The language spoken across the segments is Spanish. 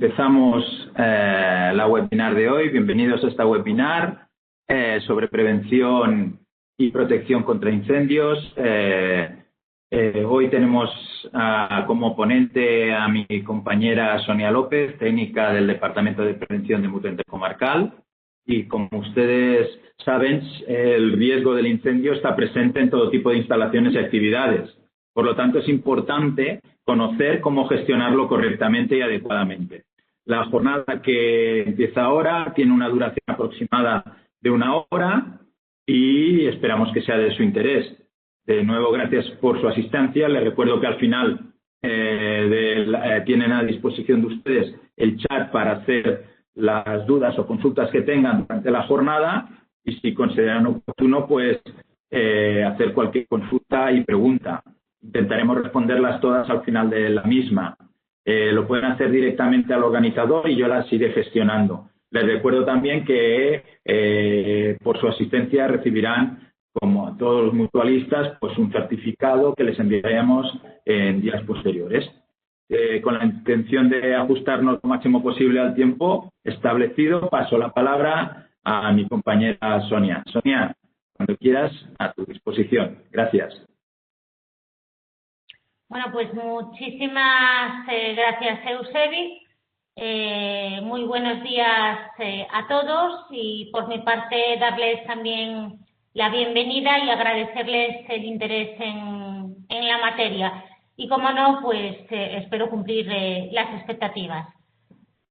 empezamos la webinar de hoy. Bienvenidos a esta webinar sobre prevención y protección contra incendios. Hoy tenemos como ponente a mi compañera Sonia López, técnica del Departamento de Prevención de Mutua Intercomarcal. Y como ustedes saben, el riesgo del incendio está presente en todo tipo de instalaciones y actividades. Por lo tanto, es importante conocer cómo gestionarlo correctamente y adecuadamente. La jornada que empieza ahora tiene una duración aproximada de 1 hora y esperamos que sea de su interés. De nuevo, gracias por su asistencia. Les recuerdo que al final tienen a disposición de ustedes el chat para hacer las dudas o consultas que tengan durante la jornada y si consideran oportuno, pues hacer cualquier consulta y pregunta. Intentaremos responderlas todas al final de la misma. Lo pueden hacer directamente al organizador y yo las iré gestionando. Les recuerdo también que por su asistencia recibirán, como a todos los mutualistas, pues un certificado que les enviaremos en días posteriores. Con la intención de ajustarnos lo máximo posible al tiempo establecido, paso la palabra a mi compañera Sonia. Sonia, cuando quieras, a tu disposición. Gracias. Bueno, pues muchísimas gracias, Eusebi. Muy buenos días a todos y por mi parte darles también la bienvenida y agradecerles el interés en la materia. Y como no, pues espero cumplir las expectativas.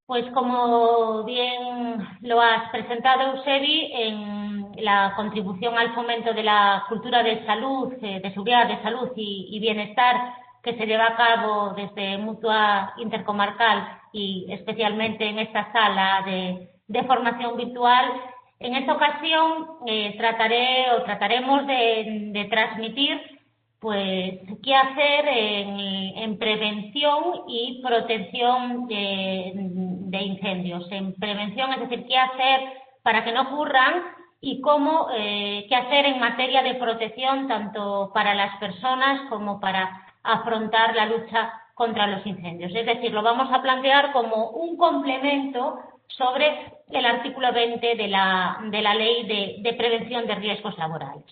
Pues como bien lo has presentado, Eusebi, en la contribución al fomento de la cultura de salud, de seguridad, de salud y bienestar que se lleva a cabo desde Mutua Intercomarcal y especialmente en esta sala de formación virtual, en esta ocasión trataremos de transmitir pues qué hacer en prevención y protección de incendios. En prevención, es decir, qué hacer para que no ocurran y qué hacer en materia de protección tanto para las personas como para afrontar la lucha contra los incendios. Es decir, lo vamos a plantear como un complemento sobre el artículo 20 de la Ley de Prevención de Riesgos Laborales.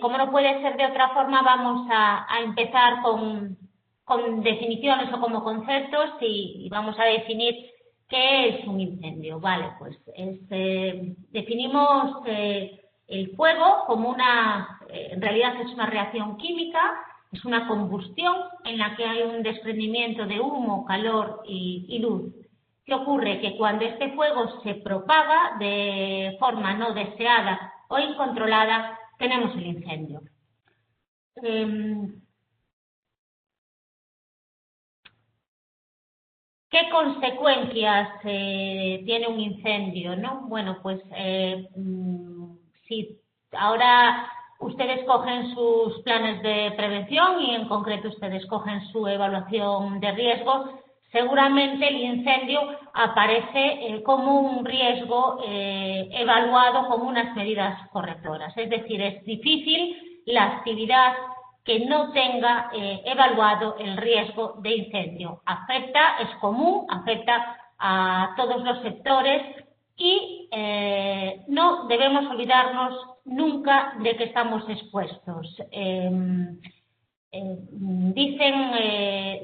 Como no puede ser de otra forma, vamos a empezar con definiciones o como conceptos y vamos a definir qué es un incendio. Vale, pues definimos el fuego como en realidad es una reacción química, es una combustión en la que hay un desprendimiento de humo, calor y luz. ¿Qué ocurre? Que cuando este fuego se propaga de forma no deseada o incontrolada, tenemos el incendio. ¿Qué consecuencias tiene un incendio, no? Bueno, pues si ahora ustedes cogen sus planes de prevención y en concreto ustedes cogen su evaluación de riesgos, seguramente el incendio aparece como un riesgo evaluado con unas medidas correctoras. Es decir, es difícil la actividad que no tenga evaluado el riesgo de incendio. Es común, afecta a todos los sectores y no debemos olvidarnos nunca de que estamos expuestos. Dicen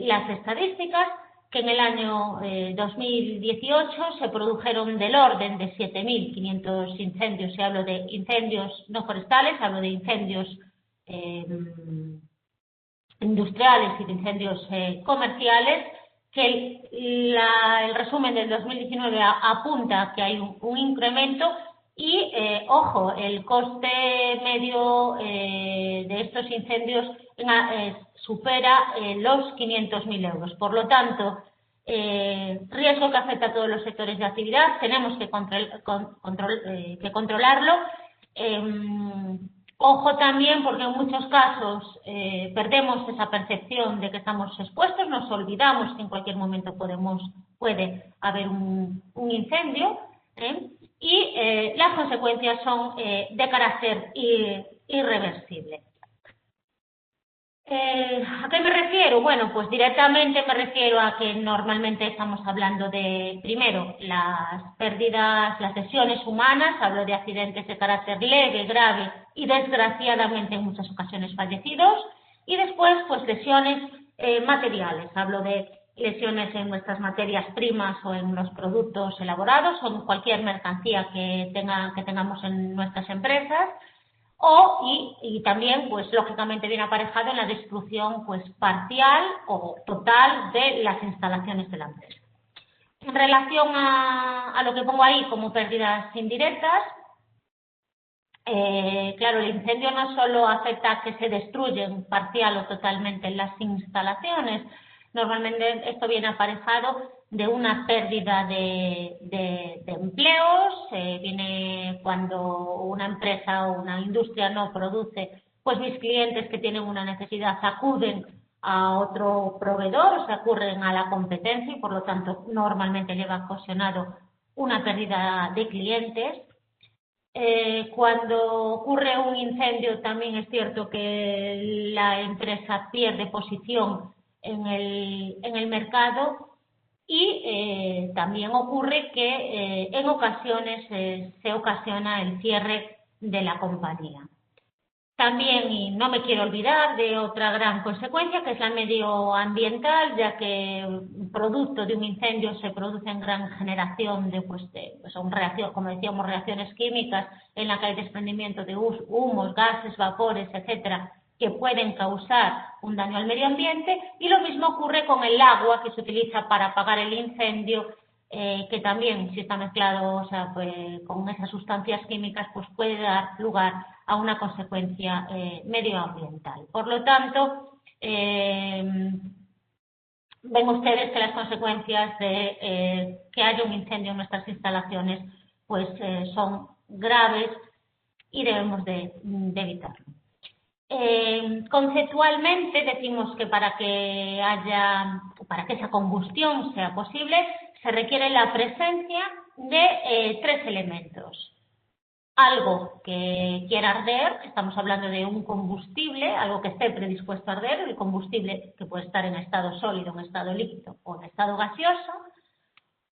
las estadísticas que en el año 2018 se produjeron del orden de 7.500 incendios. Si hablo de incendios no forestales, hablo de incendios industriales y de incendios comerciales, que el resumen del 2019 apunta que hay un incremento y, ojo, el coste medio de estos incendios supera los 500.000 euros. Por lo tanto, riesgo que afecta a todos los sectores de actividad, tenemos que controlarlo. Ojo también, porque en muchos casos perdemos esa percepción de que estamos expuestos, nos olvidamos que en cualquier momento puede haber un incendio, y las consecuencias son de carácter irreversible. ¿A qué me refiero? Bueno, pues directamente me refiero a que normalmente estamos hablando de, primero, las pérdidas, las lesiones humanas, hablo de accidentes de carácter leve, grave y desgraciadamente en muchas ocasiones fallecidos, y después, pues lesiones materiales, hablo de lesiones en nuestras materias primas o en los productos elaborados o en cualquier mercancía que tengamos en nuestras empresas. Y también, pues lógicamente viene aparejado en la destrucción pues parcial o total de las instalaciones de la empresa. En relación a lo que pongo ahí como pérdidas indirectas, claro, el incendio no solo afecta a que se destruyen parcial o totalmente las instalaciones, normalmente esto viene aparejado de una pérdida de empleos, viene cuando una empresa o una industria no produce, pues mis clientes que tienen una necesidad acuden a otro proveedor, o sea, acurren a la competencia y por lo tanto normalmente lleva ocasionado una pérdida de clientes. Cuando ocurre un incendio también es cierto que la empresa pierde posición en el mercado y también ocurre que en ocasiones se ocasiona el cierre de la compañía. También, y no me quiero olvidar de otra gran consecuencia, que es la medioambiental, ya que producto de un incendio se produce en gran generación de reacción, como decíamos, reacciones químicas en la que hay desprendimiento de humos, gases, vapores, etcétera, que pueden causar un daño al medio ambiente, y lo mismo ocurre con el agua que se utiliza para apagar el incendio, que también, si está mezclado, o sea, pues, con esas sustancias químicas, pues puede dar lugar a una consecuencia medioambiental. Por lo tanto, ven ustedes que las consecuencias de que haya un incendio en nuestras instalaciones pues son graves y debemos de evitarlo. Conceptualmente decimos que para que esa combustión sea posible se requiere la presencia de tres elementos. Algo que quiera arder, estamos hablando de un combustible, algo que esté predispuesto a arder, el combustible que puede estar en estado sólido, en estado líquido o en estado gaseoso,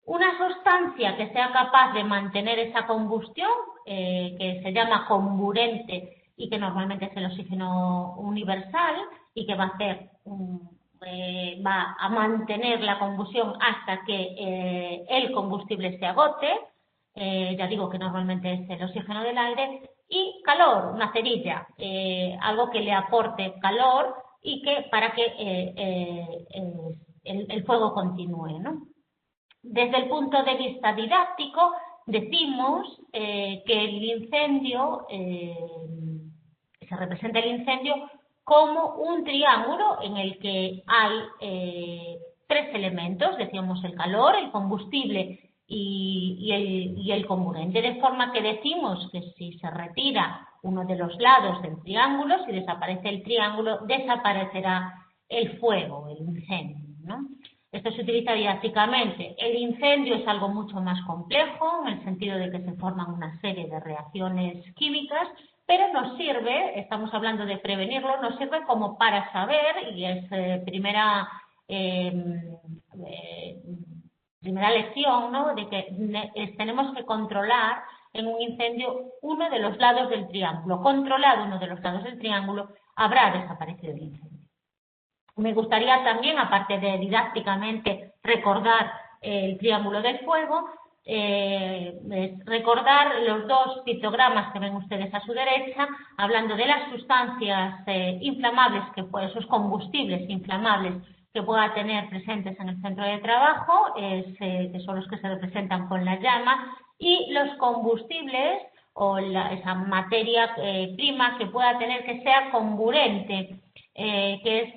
una sustancia que sea capaz de mantener esa combustión, que se llama comburente y que normalmente es el oxígeno universal y que va a mantener la combustión hasta que el combustible se agote. Ya digo que normalmente es el oxígeno del aire, y calor, una cerilla, algo que le aporte calor y que para que el fuego continúe, ¿no? Desde el punto de vista didáctico, decimos que el incendio, se representa el incendio como un triángulo en el que hay tres elementos, decíamos el calor, el combustible y el comburente, de forma que decimos que si se retira uno de los lados del triángulo, si desaparece el triángulo, desaparecerá el fuego, el incendio, ¿no? Esto se utiliza didácticamente. El incendio es algo mucho más complejo, en el sentido de que se forman una serie de reacciones químicas, pero nos sirve, estamos hablando de prevenirlo, nos sirve como para saber, y es primera lección, ¿no?, de que tenemos que controlar en un incendio uno de los lados del triángulo. Controlado uno de los lados del triángulo, habrá desaparecido el incendio. Me gustaría también, aparte de didácticamente recordar el triángulo del fuego, recordar los dos pictogramas que ven ustedes a su derecha, hablando de las sustancias inflamables, esos combustibles inflamables que pueda tener presentes en el centro de trabajo, que son los que se representan con la llama, y los combustibles o esa materia prima que pueda tener que sea comburente, que es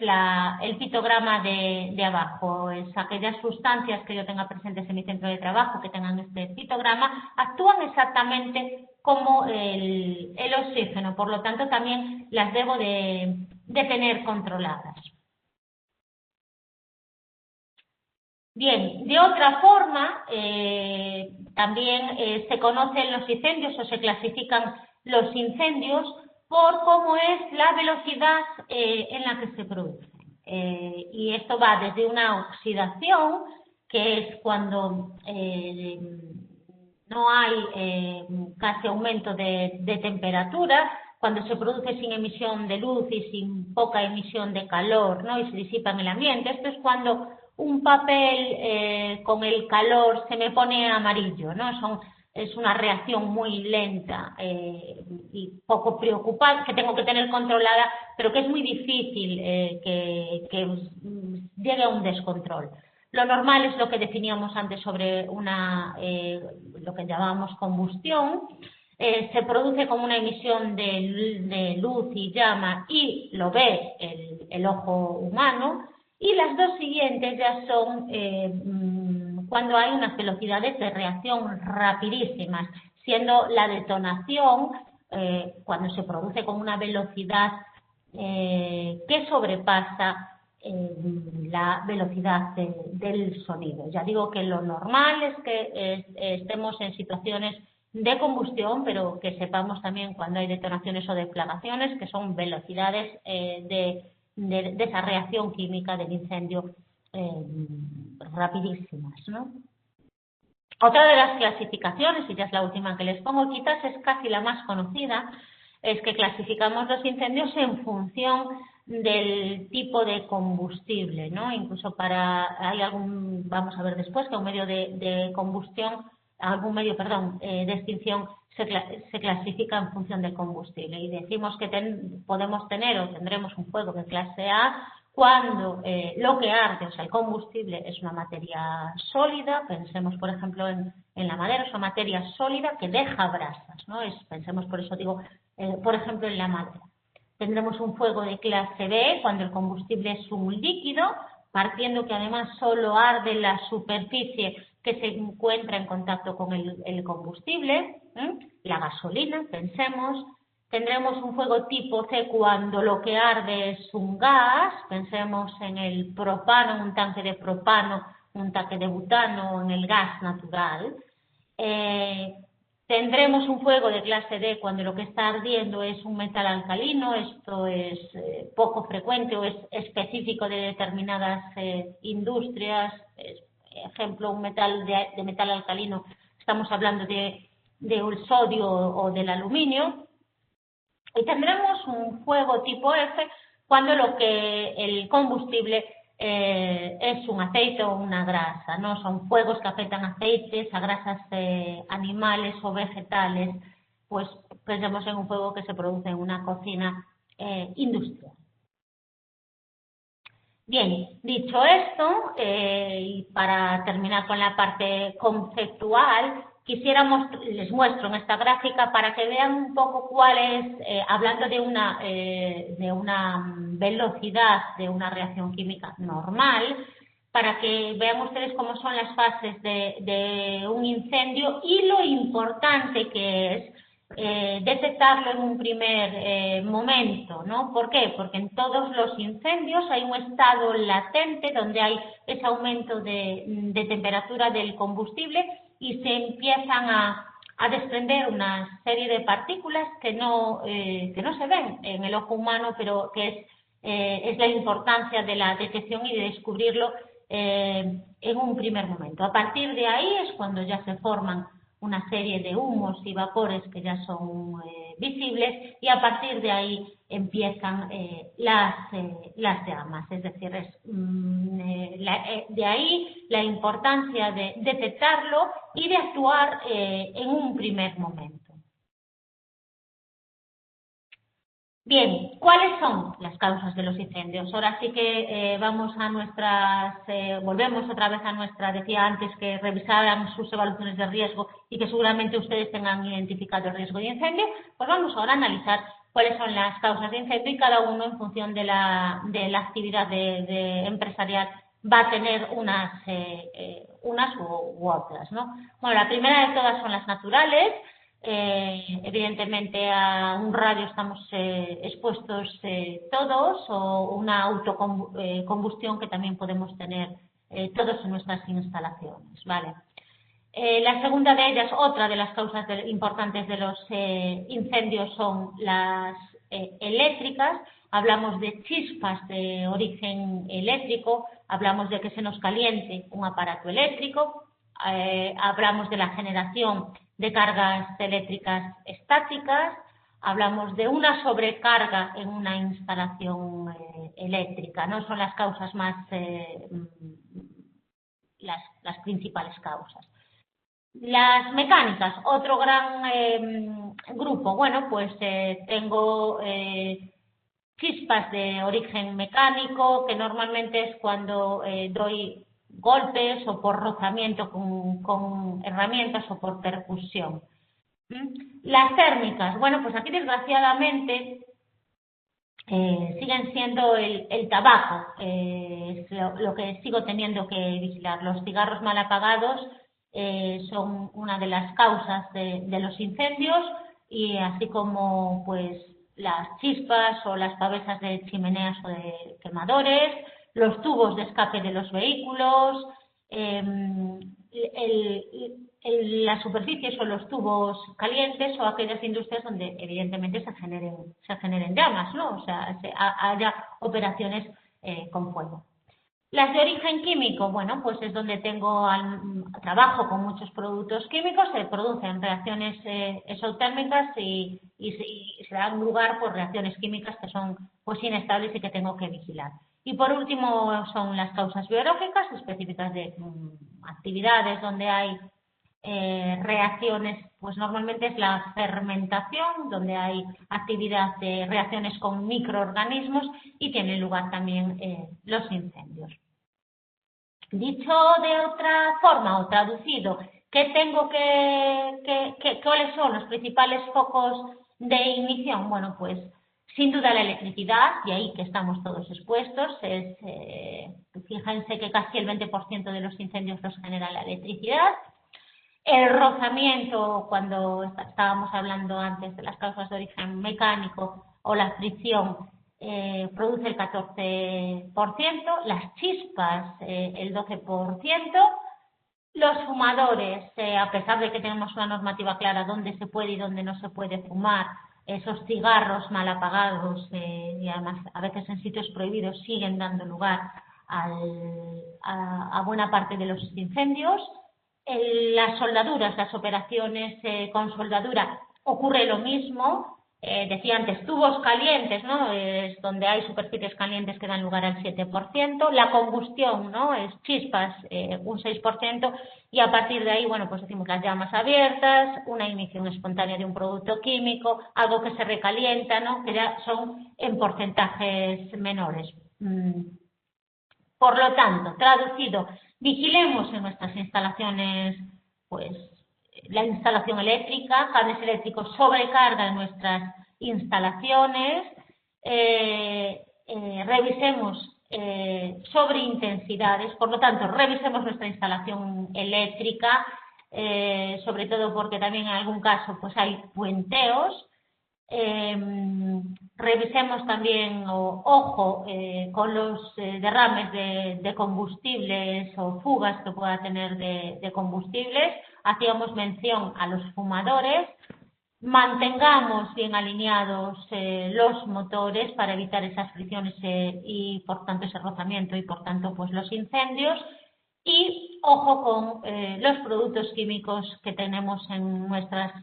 el pictograma de abajo. Es aquellas sustancias que yo tenga presentes en mi centro de trabajo que tengan este pictograma, actúan exactamente como el oxígeno, por lo tanto también las debo de tener controladas. Bien, de otra forma, también se conocen los incendios o se clasifican los incendios por cómo es la velocidad en la que se produce. Y esto va desde una oxidación, que es cuando no hay casi aumento de temperatura, cuando se produce sin emisión de luz y sin poca emisión de calor, ¿no? Y se disipa en el ambiente. Esto es cuando un papel con el calor se me pone amarillo, ¿no? Es una reacción muy lenta y poco preocupante, que tengo que tener controlada, pero que es muy difícil que llegue a un descontrol. Lo normal es lo que definíamos antes sobre lo que llamábamos combustión. Se produce como una emisión de luz y llama y lo ve el ojo humano. Y las dos siguientes ya son cuando hay unas velocidades de reacción rapidísimas, siendo la detonación cuando se produce con una velocidad que sobrepasa la velocidad del sonido. Ya digo que lo normal es que estemos en situaciones de combustión, pero que sepamos también cuando hay detonaciones o deflagraciones, que son velocidades de esa reacción química del incendio rapidísimas, ¿no? Otra de las clasificaciones, y ya es la última que les pongo, quizás es casi la más conocida, es que clasificamos los incendios en función del tipo de combustible, ¿no? Incluso hay algún, vamos a ver después, que un medio de combustión, de extinción se clasifica en función del combustible. Y decimos que podemos tener o tendremos un fuego de clase A cuando lo que arde, o sea, el combustible, es una materia sólida. Pensemos, por ejemplo, en la madera, es una materia sólida que deja brasas, ¿no? Pensemos, por eso digo, por ejemplo, en la madera. Tendremos un fuego de clase B cuando el combustible es un líquido, partiendo que además solo arde la superficie que se encuentra en contacto con el combustible, la gasolina, pensemos. Tendremos un fuego tipo C cuando lo que arde es un gas, pensemos en el propano, en un tanque de propano, un tanque de butano o en el gas natural. Tendremos un fuego de clase D cuando lo que está ardiendo es un metal alcalino. Esto es poco frecuente o es específico de determinadas industrias. Ejemplo, un metal de metal alcalino, estamos hablando del sodio o del aluminio. Y tendremos un fuego tipo F cuando el combustible es un aceite o una grasa, ¿no? Son fuegos que afectan a aceites, a grasas animales o vegetales. Pues pensemos en un fuego que se produce en una cocina industrial. Bien, dicho esto, y para terminar con la parte conceptual, les muestro en esta gráfica para que vean un poco cuál es, hablando de una velocidad de una reacción química normal, para que vean ustedes cómo son las fases de un incendio y lo importante que es detectarlo en un primer momento, ¿no? ¿Por qué? Porque en todos los incendios hay un estado latente donde hay ese aumento de temperatura del combustible y se empiezan a desprender una serie de partículas que no se ven en el ojo humano, pero que es la importancia de la detección y de descubrirlo en un primer momento. A partir de ahí es cuando ya se forman una serie de humos y vapores que ya son visibles, y a partir de ahí empiezan las llamas. Es decir, de ahí la importancia de detectarlo y de actuar en un primer momento. Bien, ¿cuáles son las causas de los incendios? Ahora sí que volvemos otra vez a decía antes que revisaran sus evaluaciones de riesgo y que seguramente ustedes tengan identificado el riesgo de incendio. Pues vamos ahora a analizar cuáles son las causas de incendio y cada uno en función de la actividad empresarial va a tener unas u otras, ¿no? Bueno, la primera de todas son las naturales. Evidentemente a un radio estamos expuestos todos, o una autocombustión que también podemos tener todos en nuestras instalaciones, ¿vale? La segunda de ellas, otra de las causas importantes de los incendios, son las eléctricas, hablamos de chispas de origen eléctrico, hablamos de que se nos caliente un aparato eléctrico, hablamos de la generación de cargas eléctricas estáticas, hablamos de una sobrecarga en una instalación eléctrica, ¿no? Son las causas más, las principales causas. Las mecánicas, otro gran grupo. Bueno, pues tengo chispas de origen mecánico, que normalmente es cuando doy golpes o por rozamiento con herramientas o por percusión. Las térmicas, bueno, pues aquí desgraciadamente siguen siendo el tabaco, es lo que sigo teniendo que vigilar. Los cigarros mal apagados son una de las causas de los incendios, y así como pues las chispas o las pavesas de chimeneas o de quemadores, los tubos de escape de los vehículos, las superficies o los tubos calientes o aquellas industrias donde evidentemente se generen llamas, ¿no? O sea, haya operaciones con fuego. Las de origen químico, bueno, pues es donde trabajo con muchos productos químicos, se producen reacciones exotérmicas y se dan lugar por reacciones químicas que son pues inestables y que tengo que vigilar. Y por último son las causas biológicas específicas de actividades donde hay reacciones, pues normalmente es la fermentación, donde hay actividad de reacciones con microorganismos, y tienen lugar también los incendios. Dicho de otra forma o traducido, ¿cuáles son los principales focos de ignición? Bueno, pues sin duda la electricidad, y ahí que estamos todos expuestos. Fíjense que casi el 20% de los incendios los genera la electricidad. El rozamiento, cuando estábamos hablando antes de las causas de origen mecánico, o la fricción, produce el 14%, las chispas el 12%, los fumadores, a pesar de que tenemos una normativa clara dónde se puede y dónde no se puede fumar, esos cigarros mal apagados y además a veces en sitios prohibidos siguen dando lugar a buena parte de los incendios. Las soldaduras, las operaciones con soldadura, ocurre lo mismo. Decía antes, tubos calientes, ¿no? Es donde hay superficies calientes que dan lugar al 7%. La combustión, ¿no? Es chispas, un 6%. Y a partir de ahí, bueno, pues decimos las llamas abiertas, una ignición espontánea de un producto químico, algo que se recalienta, ¿no? Que ya son en porcentajes menores. Por lo tanto, traducido, vigilemos en nuestras instalaciones, pues, la instalación eléctrica, cables eléctricos, sobrecarga en nuestras instalaciones, revisemos sobreintensidades, por lo tanto, revisemos nuestra instalación eléctrica, sobre todo porque también en algún caso pues hay puenteos. Revisemos también, ojo, con los derrames de combustibles o fugas que pueda tener de combustibles. Hacíamos mención a los fumadores. Mantengamos bien alineados los motores para evitar esas fricciones y por tanto ese rozamiento y por tanto pues los incendios. Y ojo con los productos químicos que tengamos en nuestras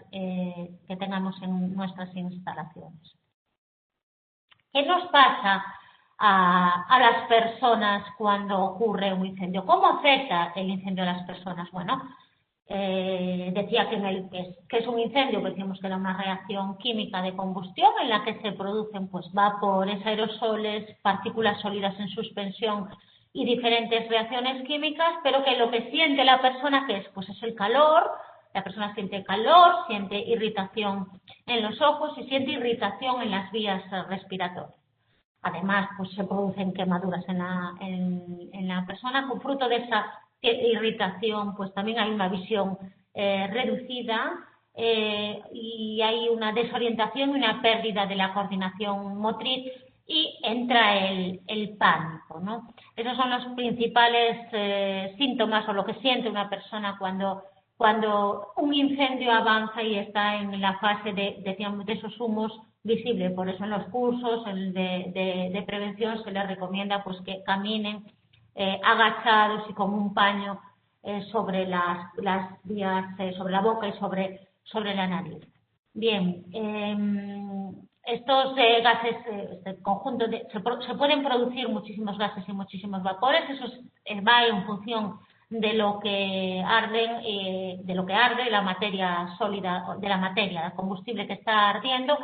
instalaciones. ¿Qué nos pasa a las personas cuando ocurre un incendio? ¿Cómo afecta el incendio a las personas? Bueno, decía que es un incendio, que decimos que era una reacción química de combustión en la que se producen pues vapores, aerosoles, partículas sólidas en suspensión y diferentes reacciones químicas, pero que lo que siente la persona, que es, pues es el calor. La persona siente calor, siente irritación en los ojos y siente irritación en las vías respiratorias. Además, pues se producen quemaduras en la persona. Con fruto de esa irritación, pues también hay una visión reducida y hay una desorientación y una pérdida de la coordinación motriz, y entra el pánico, ¿no? Esos son los principales síntomas o lo que siente una persona cuando un incendio avanza y está en la fase de esos humos visible. Por eso en los cursos de prevención se les recomienda pues que caminen agachados y con un paño sobre las vías, sobre la boca y sobre la nariz. Bien, estos gases, este conjunto se pueden producir muchísimos gases y muchísimos vapores. Eso va en función de lo que arde la materia sólida, de la materia, el combustible que está ardiendo.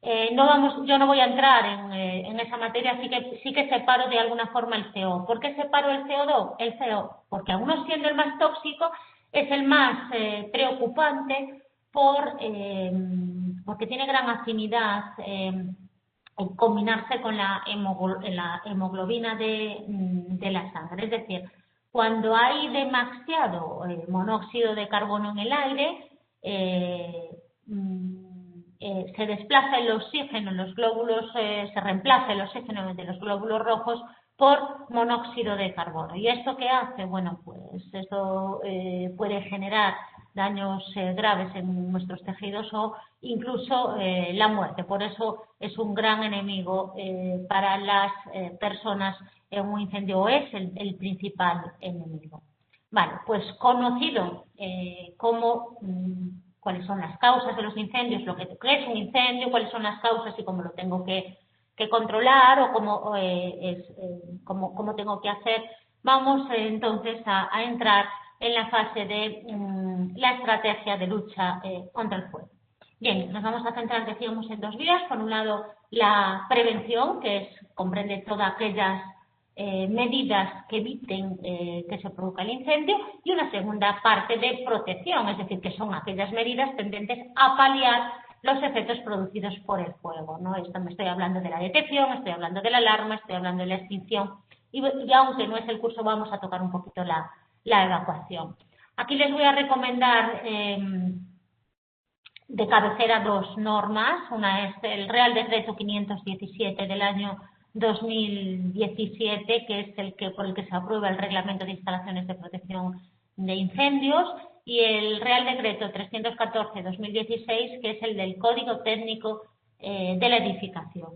Yo no voy a entrar en esa materia, sí que separo de alguna forma el CO. ¿Por qué separo el CO2? El CO, porque aún no siendo el más tóxico, es el más preocupante porque tiene gran afinidad en combinarse con la hemoglobina de la sangre. Es decir, cuando hay demasiado monóxido de carbono en el aire, se desplaza el oxígeno en los glóbulos, se reemplaza el oxígeno de los glóbulos rojos por monóxido de carbono. ¿Y esto qué hace? Bueno, pues esto puede generar daños graves en nuestros tejidos o incluso la muerte. Por eso es un gran enemigo para las personas en un incendio, o es el principal enemigo. Vale, pues conocido cuáles son las causas de los incendios, lo que es un incendio, cuáles son las causas y cómo lo tengo que controlar o cómo tengo que hacer, vamos entonces a entrar en la fase de la estrategia de lucha contra el fuego. Bien, nos vamos a centrar, decíamos, en dos vías. Por un lado, la prevención, que comprende todas aquellas medidas que eviten que se produzca el incendio, y una segunda parte de protección, es decir, que son aquellas medidas tendentes a paliar los efectos producidos por el fuego, ¿no? Me estoy hablando de la detección, estoy hablando de la alarma, estoy hablando de la extinción y aunque no es el curso, vamos a tocar un poquito la evacuación. Aquí les voy a recomendar de cabecera dos normas. Una es el Real Decreto 517 del año 2017, que es por el que se aprueba el Reglamento de Instalaciones de Protección de Incendios, y el Real Decreto 314-2016, que es el del Código Técnico de la Edificación.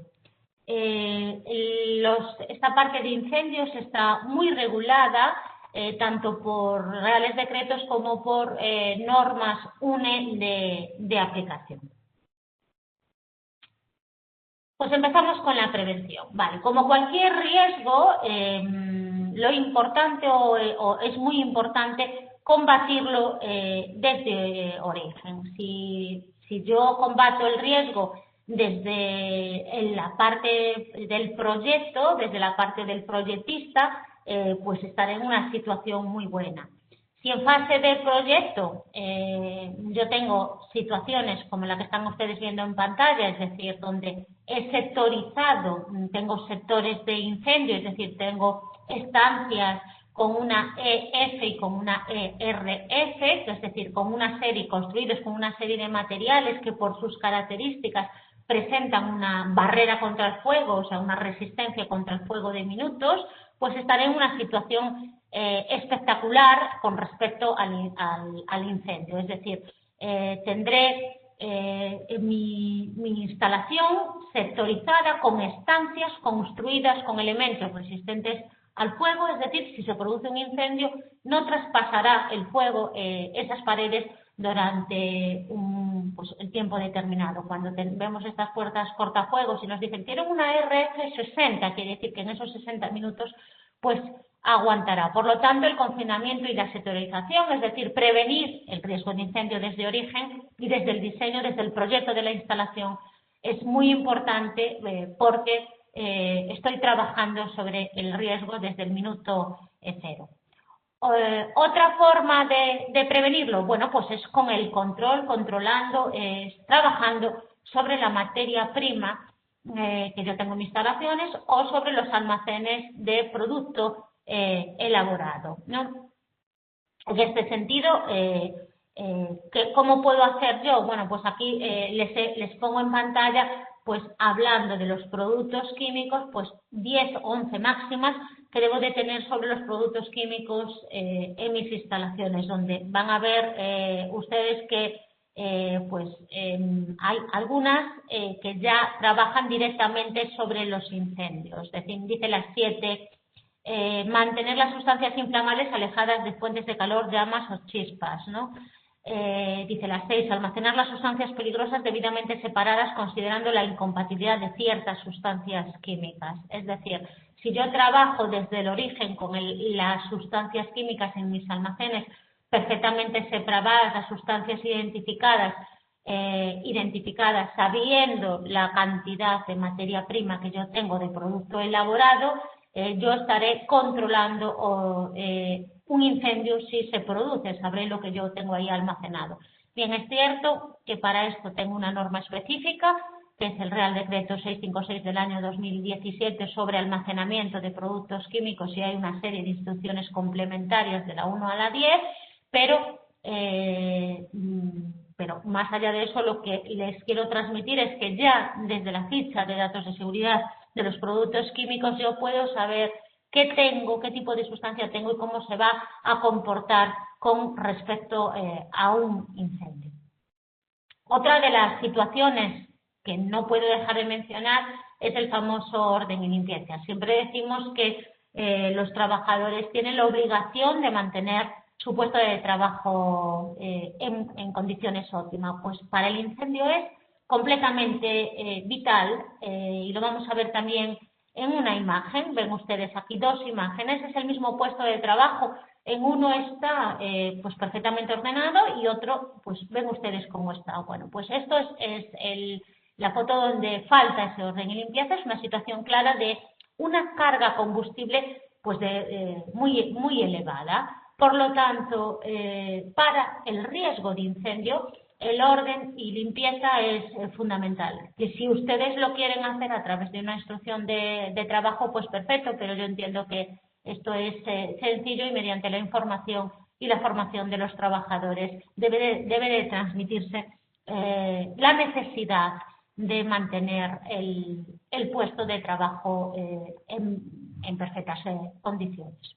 Esta parte de incendios está muy regulada tanto por reales decretos como por normas UNE de aplicación. Pues empezamos con la prevención. Vale, como cualquier riesgo, lo importante o es muy importante combatirlo desde origen. Si yo combato el riesgo desde la parte del proyecto, desde la parte del proyectista, pues estaré en una situación muy buena. Si en fase de proyecto yo tengo situaciones como la que están ustedes viendo en pantalla, es decir, donde he sectorizado, tengo sectores de incendio, es decir, tengo estancias con una EF y con una ERF, es decir, con una serie, construidos con una serie de materiales que por sus características presentan una barrera contra el fuego, o sea, una resistencia contra el fuego de minutos, pues estaré en una situación espectacular con respecto al incendio. Es decir, tendré mi instalación sectorizada con estancias construidas con elementos resistentes al fuego, es decir, si se produce un incendio no traspasará el fuego esas paredes durante el tiempo determinado. Cuando vemos estas puertas cortafuegos y nos dicen tienen una RF60, quiere decir que en esos 60 minutos pues aguantará. Por lo tanto, el confinamiento y la sectorización, es decir, prevenir el riesgo de incendio desde origen y desde el diseño, desde el proyecto de la instalación, es muy importante porque estoy trabajando sobre el riesgo desde el minuto cero. Otra forma de prevenirlo, bueno, pues es con el controlando, trabajando sobre la materia prima que yo tengo en mis instalaciones o sobre los almacenes de producto elaborado, ¿no? En este sentido, ¿cómo puedo hacer yo? Bueno, pues aquí les pongo en pantalla, pues hablando de los productos químicos, pues 10 o 11 máximas que debo de tener sobre los productos químicos en mis instalaciones, donde van a ver ustedes que hay algunas que ya trabajan directamente sobre los incendios. Es decir, dice las 7, mantener las sustancias inflamables alejadas de fuentes de calor, llamas o chispas, ¿no? Dice las 6, almacenar las sustancias peligrosas debidamente separadas considerando la incompatibilidad de ciertas sustancias químicas. Es decir, si yo trabajo desde el origen con las sustancias químicas en mis almacenes perfectamente separadas, las sustancias identificadas, sabiendo la cantidad de materia prima que yo tengo de producto elaborado, yo estaré controlando un incendio si se produce, sabré lo que yo tengo ahí almacenado. Bien, es cierto que para esto tengo una norma específica, que es el Real Decreto 656 del año 2017 sobre almacenamiento de productos químicos, y hay una serie de instrucciones complementarias de la 1 a la 10, pero más allá de eso, lo que les quiero transmitir es que ya desde la ficha de datos de seguridad de los productos químicos yo puedo saber qué tengo, qué tipo de sustancia tengo y cómo se va a comportar con respecto a un incendio. Otra de las situaciones que no puedo dejar de mencionar es el famoso orden y limpieza. Siempre decimos que los trabajadores tienen la obligación de mantener su puesto de trabajo en condiciones óptimas. Pues para el incendio es completamente vital, y lo vamos a ver también en una imagen. Ven ustedes aquí 2 imágenes, es el mismo puesto de trabajo. En uno está pues perfectamente ordenado y otro, pues ven ustedes cómo está. Bueno, pues esto es la foto donde falta ese orden y limpieza. Es una situación clara de una carga combustible pues muy elevada. Por lo tanto, para el riesgo de incendio, el orden y limpieza es fundamental. Que si ustedes lo quieren hacer a través de una instrucción de trabajo, pues perfecto, pero yo entiendo que esto es sencillo y mediante la información y la formación de los trabajadores debe de transmitirse la necesidad de mantener el puesto de trabajo en perfectas condiciones.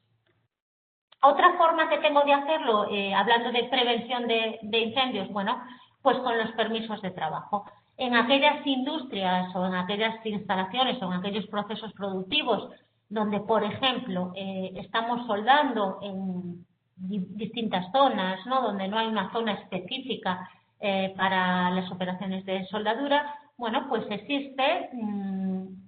Otra forma que tengo de hacerlo, hablando de prevención de incendios, bueno, pues con los permisos de trabajo. En aquellas industrias o en aquellas instalaciones o en aquellos procesos productivos donde, por ejemplo, estamos soldando en distintas zonas, ¿no? Donde no hay una zona específica para las operaciones de soldadura, bueno, pues existe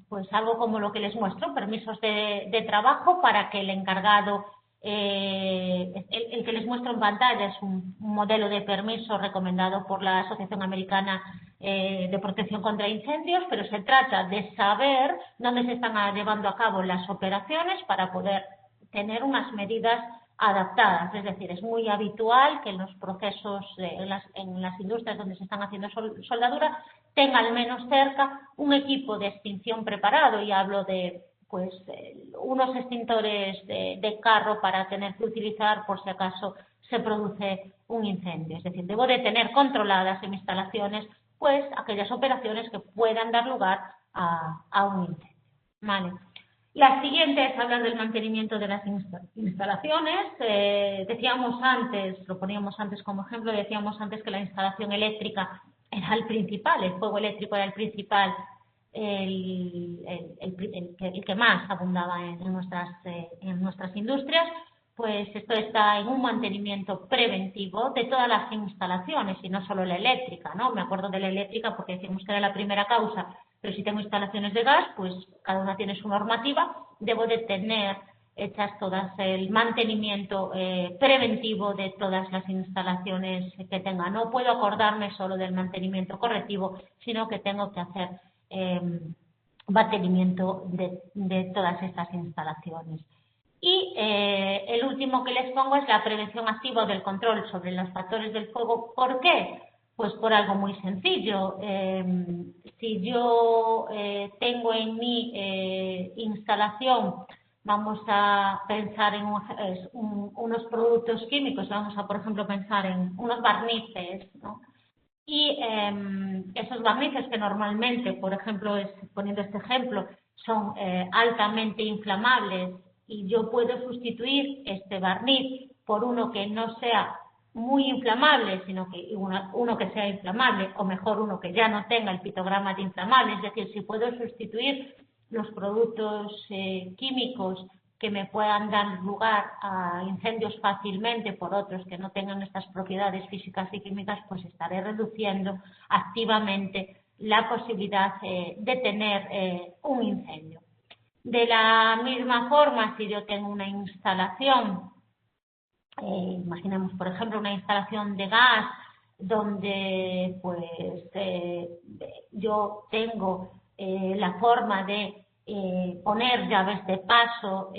pues algo como lo que les muestro, permisos de trabajo para que el encargado, el que les muestro en pantalla es un modelo de permiso recomendado por la Asociación Americana de Protección contra Incendios, pero se trata de saber dónde se están llevando a cabo las operaciones para poder tener unas medidas adaptadas. Es decir, es muy habitual que en los procesos, en las industrias donde se están haciendo soldadura, tenga al menos cerca un equipo de extinción preparado, y hablo de pues unos extintores de carro para tener que utilizar por si acaso se produce un incendio. Es decir, debo de tener controladas en mis instalaciones pues aquellas operaciones que puedan dar lugar a un incendio. ¿Vale? La siguiente es hablar del mantenimiento de las instalaciones. Decíamos antes, lo poníamos antes como ejemplo, decíamos antes que la instalación eléctrica era el principal, el fuego eléctrico era el principal, el que más abundaba en nuestras industrias. Pues esto está en un mantenimiento preventivo de todas las instalaciones y no solo la eléctrica, ¿no? Me acuerdo de la eléctrica porque decimos que era la primera causa, pero si tengo instalaciones de gas, pues cada una tiene su normativa, debo de tener hechas todas el mantenimiento preventivo de todas las instalaciones que tenga. No puedo acordarme solo del mantenimiento correctivo, sino que tengo que hacer mantenimiento de todas estas instalaciones. Y el último que les pongo es la prevención activa del control sobre los factores del fuego. ¿Por qué? Pues por algo muy sencillo. Si yo tengo en mi instalación, vamos a pensar en unos productos químicos, vamos a, por ejemplo, pensar en unos barnices, ¿no? Y esos barnices que normalmente, por ejemplo, poniendo este ejemplo, son altamente inflamables, y yo puedo sustituir este barniz por uno que no sea muy inflamable, sino que uno que sea inflamable, o mejor uno que ya no tenga el pictograma de inflamable. Es decir, si puedo sustituir los productos químicos que me puedan dar lugar a incendios fácilmente por otros que no tengan estas propiedades físicas y químicas, pues estaré reduciendo activamente la posibilidad de tener un incendio. De la misma forma, si yo tengo una instalación, imaginemos por ejemplo una instalación de gas donde pues yo tengo la forma de poner llaves de paso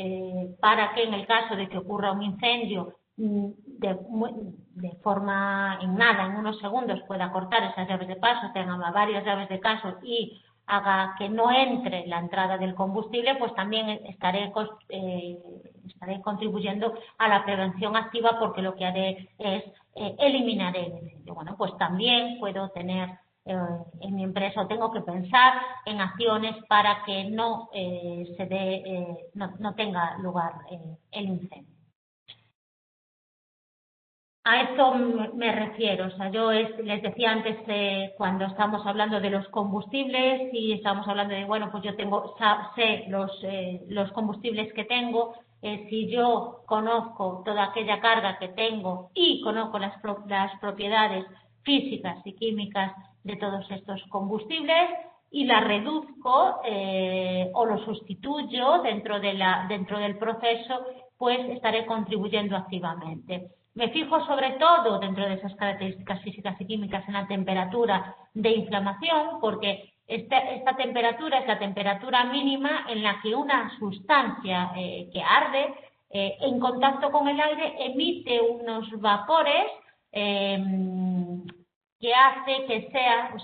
para que en el caso de que ocurra un incendio de forma en unos segundos pueda cortar esas llaves de paso, tenga varias llaves de paso y haga que no entre la entrada del combustible, pues también estaré contribuyendo a la prevención activa, porque lo que haré es eliminar el incendio. Bueno, pues también puedo tener en mi empresa, o tengo que pensar en acciones para que no tenga lugar el incendio. A esto me refiero, o sea, yo les decía antes cuando estábamos hablando de los combustibles y estábamos hablando de, bueno, pues yo sé los combustibles que tengo, si yo conozco toda aquella carga que tengo y conozco las propiedades físicas y químicas de todos estos combustibles y la reduzco o lo sustituyo dentro del proceso, pues estaré contribuyendo activamente. Me fijo sobre todo dentro de esas características físicas y químicas en la temperatura de inflamación, porque esta temperatura es la temperatura mínima en la que una sustancia que arde en contacto con el aire emite unos vapores que hace que sean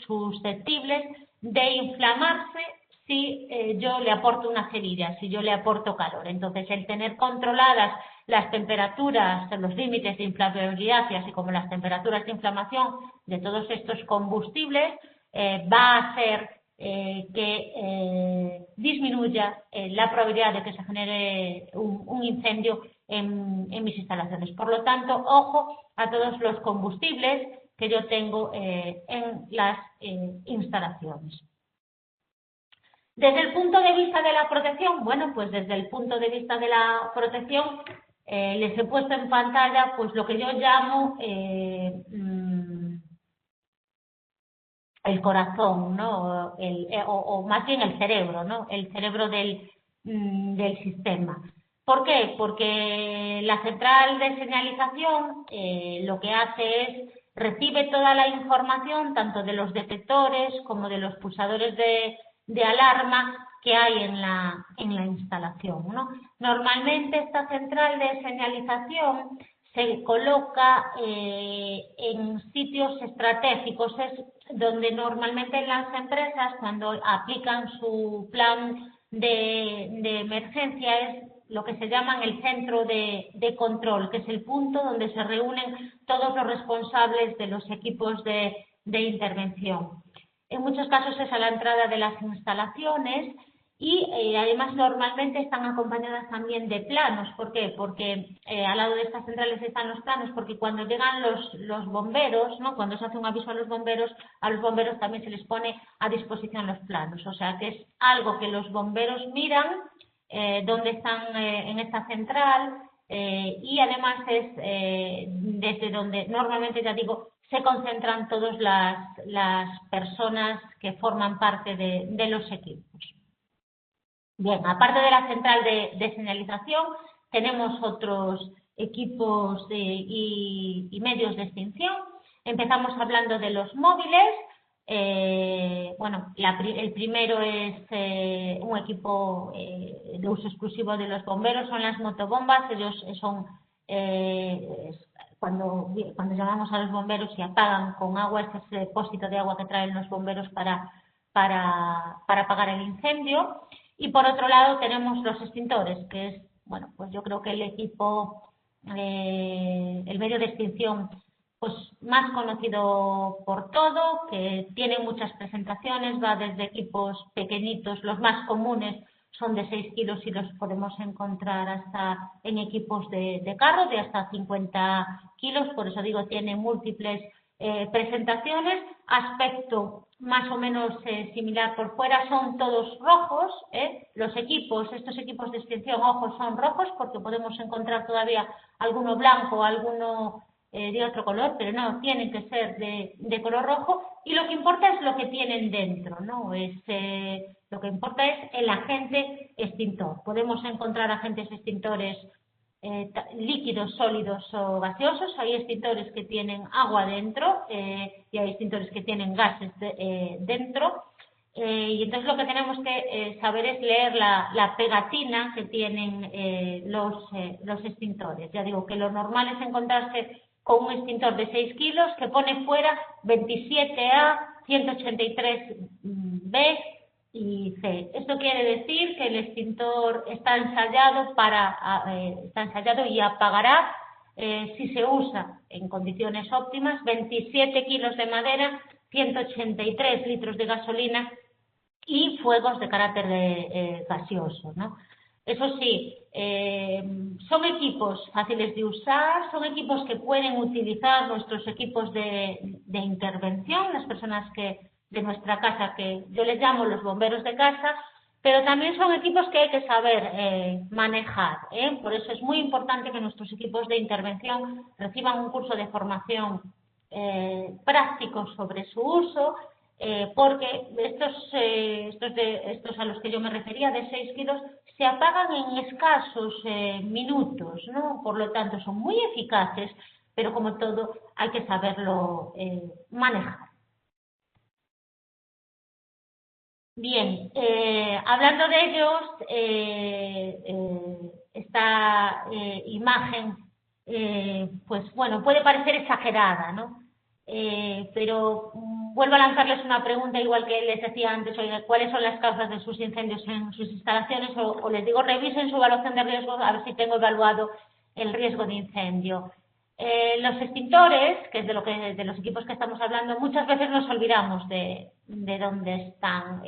susceptibles de inflamarse si yo le aporto una cerilla, si yo le aporto calor. Entonces, el tener controladas las temperaturas, los límites de inflamabilidad y así como las temperaturas de inflamación de todos estos combustibles va a hacer que disminuya la probabilidad de que se genere un incendio en mis instalaciones. Por lo tanto, ojo a todos los combustibles que yo tengo en las instalaciones. Desde el punto de vista de la protección, bueno, pues desde el punto de vista de la protección les he puesto en pantalla pues lo que yo llamo el corazón, ¿no? O más bien el cerebro, ¿no? El cerebro del sistema. ¿Por qué? Porque la central de señalización lo que hace es recibe toda la información tanto de los detectores como de los pulsadores de alarma que hay en la instalación, ¿no? Normalmente esta central de señalización se coloca en sitios estratégicos, es donde normalmente las empresas cuando aplican su plan de emergencia es lo que se llama el centro de control, que es el punto donde se reúnen todos los responsables de los equipos de intervención. En muchos casos es a la entrada de las instalaciones y además normalmente están acompañadas también de planos. ¿Por qué? Porque al lado de estas centrales están los planos, porque cuando llegan los bomberos, ¿no? Cuando se hace un aviso a los bomberos también se les pone a disposición los planos. O sea que es algo que los bomberos miran donde están en esta central y además es desde donde normalmente, ya digo, se concentran todas las personas que forman parte de los equipos. Bien, aparte de la central de señalización, tenemos otros equipos y medios de extinción. Empezamos hablando de los móviles. Bueno, el primero es un equipo de uso exclusivo de los bomberos, son las motobombas. Ellos son, cuando llamamos a los bomberos y apagan con agua, este es el depósito de agua que traen los bomberos para apagar el incendio. Y por otro lado tenemos los extintores, que es, bueno, pues yo creo que el equipo, el medio de extinción pues más conocido por todo, que tiene muchas presentaciones, va desde equipos pequeñitos, los más comunes, son de 6 kilos y los podemos encontrar hasta en equipos de carro de hasta 50 kilos, por eso digo, tiene múltiples presentaciones, aspecto más o menos similar por fuera, son todos rojos, los equipos, estos equipos de extinción, ojo, son rojos porque podemos encontrar todavía alguno blanco, alguno de otro color, pero no, tienen que ser de color rojo, y lo que importa es lo que tienen dentro, ¿no? Lo que importa es el agente extintor. Podemos encontrar agentes extintores líquidos, sólidos o gaseosos. Hay extintores que tienen agua dentro y hay extintores que tienen gases dentro. Y entonces lo que tenemos que saber es leer la pegatina que tienen los extintores. Ya digo que lo normal es encontrarse con un extintor de 6 kilos que pone fuera 27A, 183B y C. Esto quiere decir que el extintor está ensayado y apagará si se usa en condiciones óptimas 27 kilos de madera, 183 litros de gasolina y fuegos de carácter gaseoso, ¿no? Eso sí, son equipos fáciles de usar, son equipos que pueden utilizar nuestros equipos de intervención, las personas de nuestra casa, que yo les llamo los bomberos de casa, pero también son equipos que hay que saber manejar, Por eso es muy importante que nuestros equipos de intervención reciban un curso de formación práctico sobre su uso, porque estos a los que yo me refería, de 6 kilos, se apagan en escasos minutos, ¿no? Por lo tanto, son muy eficaces, pero como todo, hay que saberlo manejar. Bien, hablando de ellos, esta imagen, pues bueno, puede parecer exagerada, ¿no? Pero vuelvo a lanzarles una pregunta, igual que les decía antes, oiga, ¿cuáles son las causas de sus incendios en sus instalaciones? O les digo, revisen su evaluación de riesgo a ver si tengo evaluado el riesgo de incendio. Los extintores, que es de los equipos que estamos hablando, muchas veces nos olvidamos de dónde están.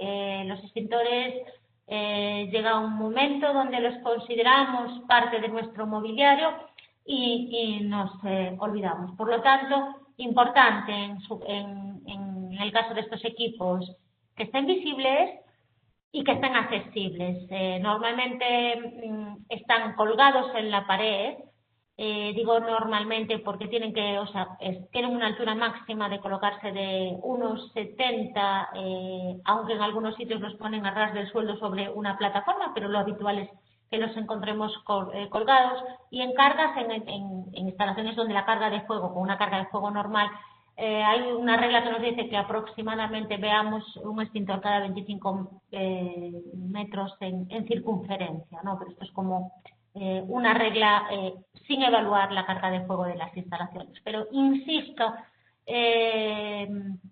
Los extintores llega un momento donde los consideramos parte de nuestro mobiliario y nos olvidamos. Por lo tanto, importante en el caso de estos equipos que estén visibles y que estén accesibles. Normalmente están colgados en la pared. Digo normalmente porque tienen una altura máxima de colocarse de unos 70, aunque en algunos sitios los ponen a ras del suelo sobre una plataforma, pero lo habitual es que los encontremos colgados, y en cargas, en instalaciones donde la carga de fuego, con una carga de fuego normal, hay una regla que nos dice que aproximadamente veamos un extintor cada 25 metros en circunferencia, ¿no? Pero esto es como una regla sin evaluar la carga de fuego de las instalaciones. Pero insisto,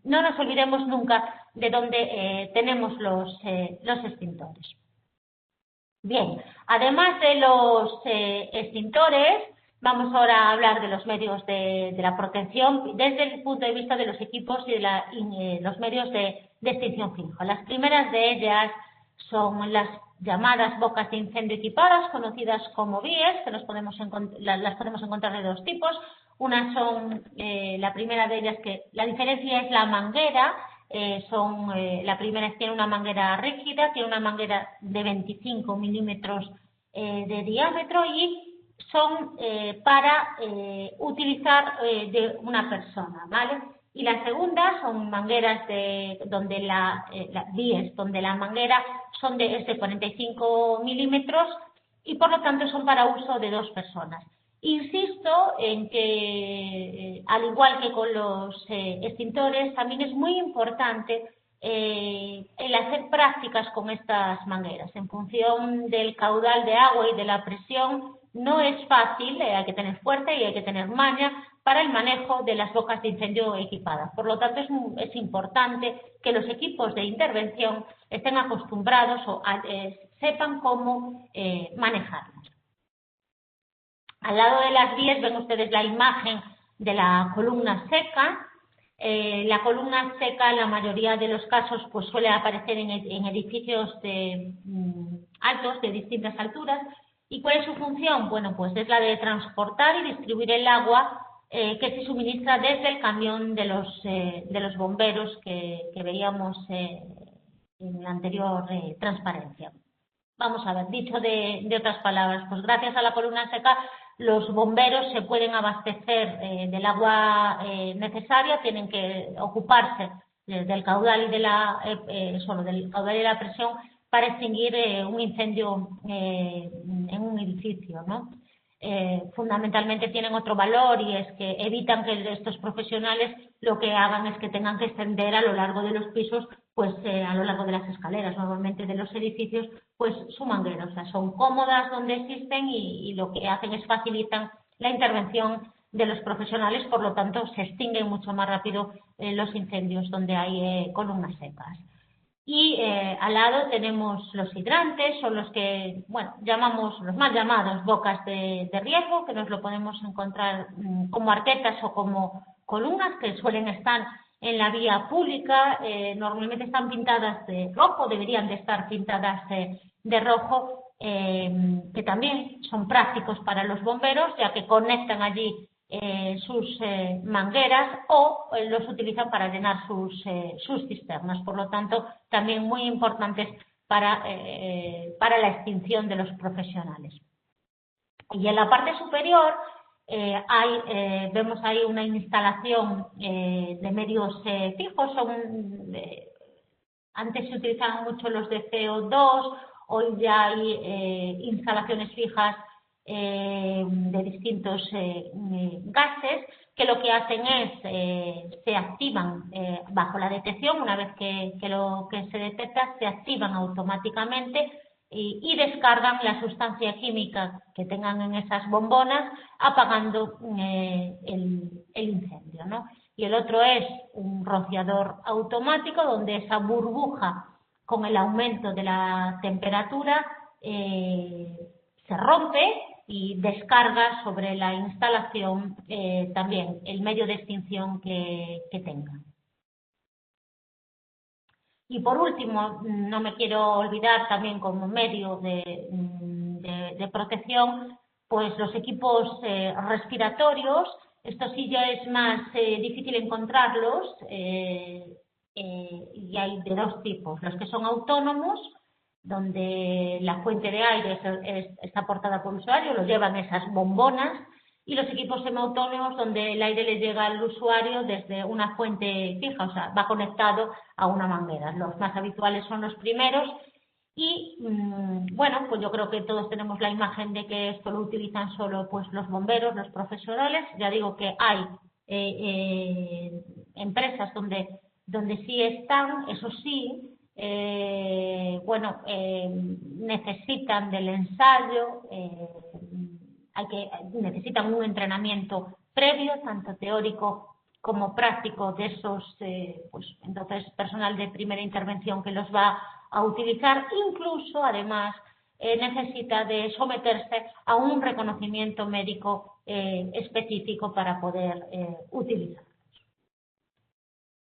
no nos olvidemos nunca de dónde tenemos los extintores. Bien, además de los extintores, vamos ahora a hablar de los medios de la protección desde el punto de vista de los equipos y de los medios de extinción fija. Las primeras de ellas son las llamadas bocas de incendio equipadas, conocidas como BIES, que las podemos encontrar de dos tipos. Una son, la primera de ellas, que la diferencia es la manguera. La primera tiene una manguera rígida, tiene una manguera de 25 milímetros de diámetro y son para utilizar de una persona, ¿vale? Y la segunda son mangueras donde donde la manguera es de 45 milímetros y por lo tanto son para uso de dos personas. Insisto en que, al igual que con los extintores, también es muy importante el hacer prácticas con estas mangueras. En función del caudal de agua y de la presión, no es fácil, hay que tener fuerza y hay que tener maña para el manejo de las bocas de incendio equipadas. Por lo tanto, es importante que los equipos de intervención estén acostumbrados o sepan cómo manejarlas. Al lado de las vías ven ustedes la imagen de la columna seca. La columna seca, en la mayoría de los casos, pues suele aparecer en edificios altos, de distintas alturas. ¿Y cuál es su función? Bueno, pues es la de transportar y distribuir el agua que se suministra desde el camión de los bomberos que veíamos en la anterior transparencia. Vamos a ver, dicho de otras palabras, pues gracias a la columna seca los bomberos se pueden abastecer del agua necesaria, tienen que ocuparse del caudal y de del caudal y la presión para extinguir un incendio en un edificio, ¿no? Fundamentalmente tienen otro valor, y es que evitan que estos profesionales lo que hagan es que tengan que extender a lo largo de los pisos, pues a lo largo de las escaleras, normalmente de los edificios, pues su manguera. O sea, son cómodas donde existen y lo que hacen es facilitan la intervención de los profesionales, por lo tanto se extinguen mucho más rápido los incendios donde hay columnas secas. Y al lado tenemos los hidrantes, son los que, bueno, llamamos los mal llamados bocas de riesgo, que nos lo podemos encontrar como arquetas o como columnas, que suelen estar en la vía pública. Normalmente están pintadas de rojo, deberían de estar pintadas de rojo, que también son prácticos para los bomberos, ya que conectan allí sus mangueras o los utilizan para llenar sus cisternas. Por lo tanto, también muy importantes para la extinción de los profesionales. Y en la parte superior vemos ahí una instalación de medios fijos. Antes se utilizaban mucho los de CO2, hoy ya hay instalaciones fijas de distintos gases, que lo que hacen es se activan bajo la detección. Una vez que se detecta, se activan automáticamente y descargan la sustancia química que tengan en esas bombonas, apagando el incendio, ¿no? Y el otro es un rociador automático, donde esa burbuja, con el aumento de la temperatura, se rompe y descarga sobre la instalación también el medio de extinción que tenga. Y por último, no me quiero olvidar también como medio de protección, pues los equipos respiratorios. Esto sí ya es más difícil encontrarlos, y hay de dos tipos: los que son autónomos, donde la fuente de aire está aportada por el usuario, lo llevan esas bombonas, y los equipos semiautónomos, donde el aire le llega al usuario desde una fuente fija, o sea, va conectado a una manguera. Los más habituales son los primeros y, bueno, pues yo creo que todos tenemos la imagen de que esto lo utilizan solo pues los bomberos, los profesionales. Ya digo que hay empresas donde sí están, eso sí, necesitan del ensayo, necesitan un entrenamiento previo, tanto teórico como práctico, de esos, entonces personal de primera intervención que los va a utilizar. Incluso, además, necesita de someterse a un reconocimiento médico específico para poder utilizarlos.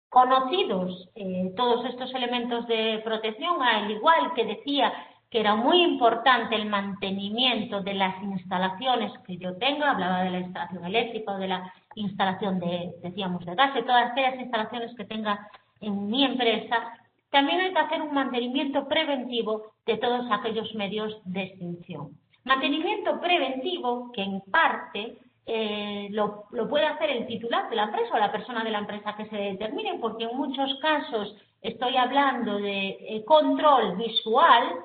Conocidos todos estos elementos de protección, al igual que decía que era muy importante el mantenimiento de las instalaciones que yo tenga, hablaba de la instalación eléctrica o de la instalación de gas, de todas aquellas instalaciones que tenga en mi empresa, también hay que hacer un mantenimiento preventivo de todos aquellos medios de extinción. Mantenimiento preventivo que en parte lo puede hacer el titular de la empresa o la persona de la empresa que se determine, porque en muchos casos estoy hablando de control visual,